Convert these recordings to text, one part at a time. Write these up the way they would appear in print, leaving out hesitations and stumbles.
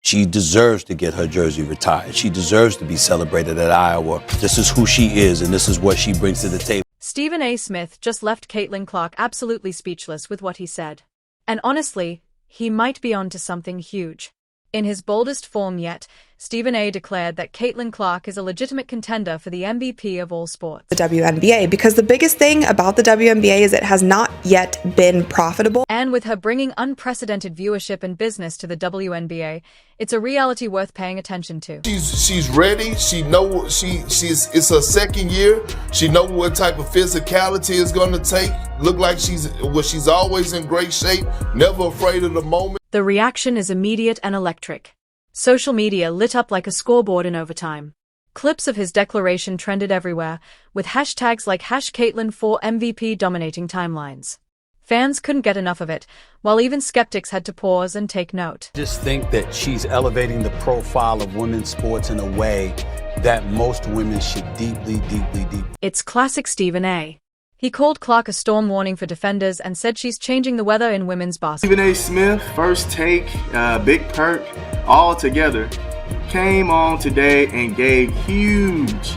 She deserves to get her jersey retired. She deserves to be celebrated at Iowa. This is who she is, and this is what she brings to the table. Stephen A. Smith just left Caitlin Clark absolutely speechless with what he said. And honestly, he might be onto something huge. In his boldest form yet, Stephen A. declared that Caitlin Clark is a legitimate contender for the MVP of all sports. The WNBA, because the biggest thing about the WNBA is it has not yet been profitable. And with her bringing unprecedented viewership and business to the WNBA, it's a reality worth paying attention to. She's ready. She know it's her second year. She know what type of physicality it's going to take. Look like she's always in great shape, never afraid of the moment. The reaction is immediate and electric. Social media lit up like a scoreboard in overtime. Clips of his declaration trended everywhere, with hashtags like #Caitlin4MVP dominating timelines. Fans couldn't get enough of it, while even skeptics had to pause and take note. Just think that she's elevating the profile of women's sports in a way that most women should deeply. It's classic Stephen A. He called Clark a storm warning for defenders and said she's changing the weather in women's basketball. Stephen A. Smith, First Take, Big Perk, all together, came on today and gave huge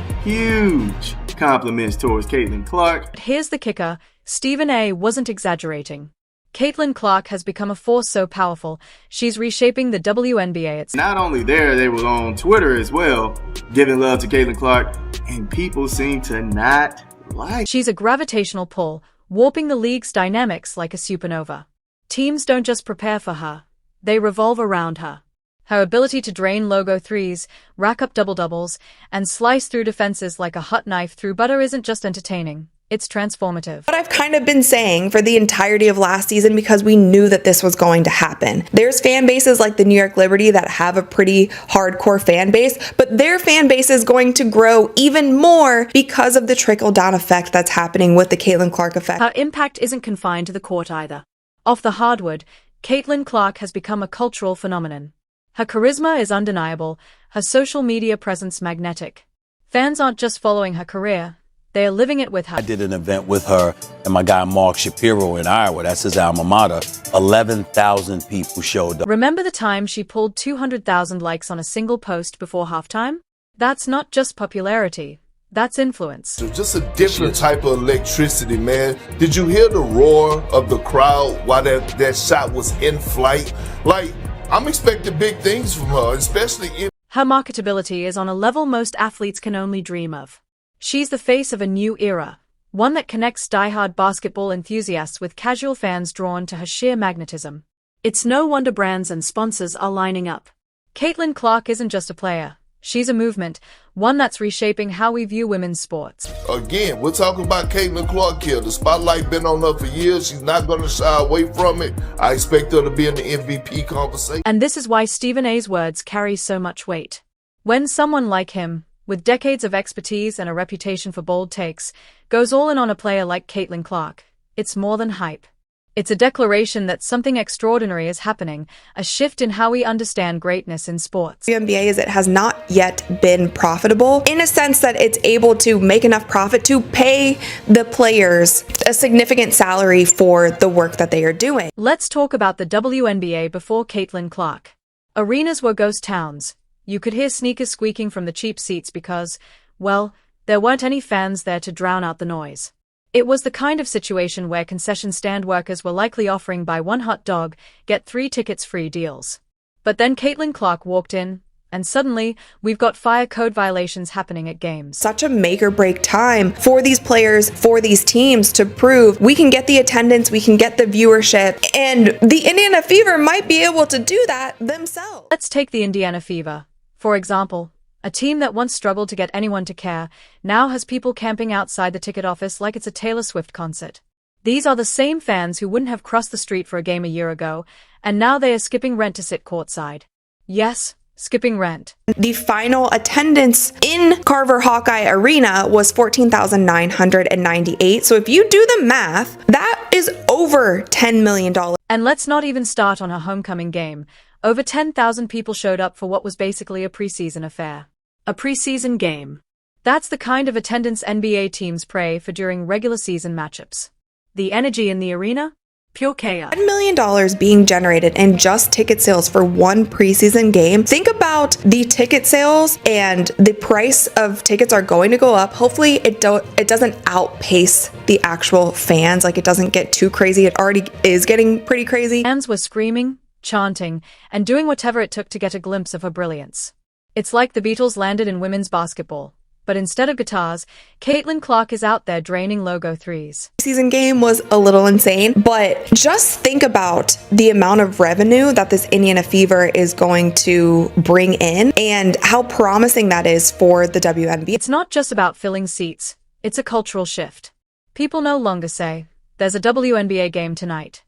compliments towards Caitlin Clark. But here's the kicker, Stephen A. wasn't exaggerating. Caitlin Clark has become a force so powerful, she's reshaping the WNBA itself. Not only there, they were on Twitter as well, giving love to Caitlin Clark, and people seem to not like. She's a gravitational pull, warping the league's dynamics like a supernova. Teams don't just prepare for her, they revolve around her. Her ability to drain logo threes, rack up double-doubles, and slice through defenses like a hot knife through butter isn't just entertaining, it's transformative. What I've kind of been saying for the entirety of last season, because we knew that this was going to happen. There's fan bases like the New York Liberty that have a pretty hardcore fan base, but their fan base is going to grow even more because of the trickle-down effect that's happening with the Caitlin Clark effect. Her impact isn't confined to the court either. Off the hardwood, Caitlin Clark has become a cultural phenomenon. Her charisma is undeniable, her social media presence magnetic. Fans aren't just following her career, they are living it with her. I did an event with her and my guy Mark Shapiro in Iowa. That's his alma mater. 11,000 people showed up. Remember the time she pulled 200,000 likes on a single post before halftime? That's not just popularity, that's influence. So just a different type of electricity, man. Did you hear the roar of the crowd while that shot was in flight? Like, I'm expecting big things from her, especially if her marketability is on a level most athletes can only dream of. She's the face of a new era, one that connects diehard basketball enthusiasts with casual fans drawn to her sheer magnetism. It's no wonder brands and sponsors are lining up. Caitlin Clark isn't just a player, she's a movement, one that's reshaping how we view women's sports. Again, we're talking about Caitlin Clark here. The spotlight been on her for years. She's not going to shy away from it. I expect her to be in the MVP conversation. And this is why Stephen A.'s words carry so much weight. When someone like him, with decades of expertise and a reputation for bold takes, goes all in on a player like Caitlin Clark, it's more than hype. It's a declaration that something extraordinary is happening, a shift in how we understand greatness in sports. WNBA is it has not yet been profitable in a sense that it's able to make enough profit to pay the players a significant salary for the work that they are doing. Let's talk about the WNBA before Caitlin Clark. Arenas were ghost towns. You could hear sneakers squeaking from the cheap seats because, well, there weren't any fans there to drown out the noise. It was the kind of situation where concession stand workers were likely offering buy one hot dog, get 3 tickets free deals. But then Caitlin Clark walked in, and suddenly, we've got fire code violations happening at games. Such a make or break time for these players, for these teams to prove we can get the attendance, we can get the viewership, and the Indiana Fever might be able to do that themselves. Let's take the Indiana Fever, for example. A team that once struggled to get anyone to care, now has people camping outside the ticket office like it's a Taylor Swift concert. These are the same fans who wouldn't have crossed the street for a game a year ago, and now they are skipping rent to sit courtside. Yes, skipping rent. The final attendance in Carver Hawkeye Arena was 14,998. So if you do the math, that is over $10 million. And let's not even start on her homecoming game. Over 10,000 people showed up for what was basically a preseason affair. A preseason game. That's the kind of attendance NBA teams pray for during regular season matchups. The energy in the arena? Pure chaos. $1 million being generated in just ticket sales for one preseason game. Think about the ticket sales, and the price of tickets are going to go up. Hopefully it doesn't outpace the actual fans, like it doesn't get too crazy. It already is getting pretty crazy. Fans were screaming, chanting, and doing whatever it took to get a glimpse of her brilliance. It's like the Beatles landed in women's basketball. But instead of guitars, Caitlin Clark is out there draining logo threes. Season game was a little insane, but just think about the amount of revenue that this Indiana Fever is going to bring in and how promising that is for the WNBA. It's not just about filling seats, it's a cultural shift. People no longer say, there's a WNBA game tonight.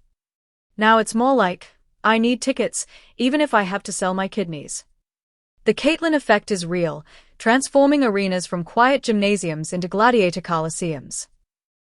Now it's more like, I need tickets, even if I have to sell my kidneys. The Caitlin effect is real, transforming arenas from quiet gymnasiums into gladiator coliseums.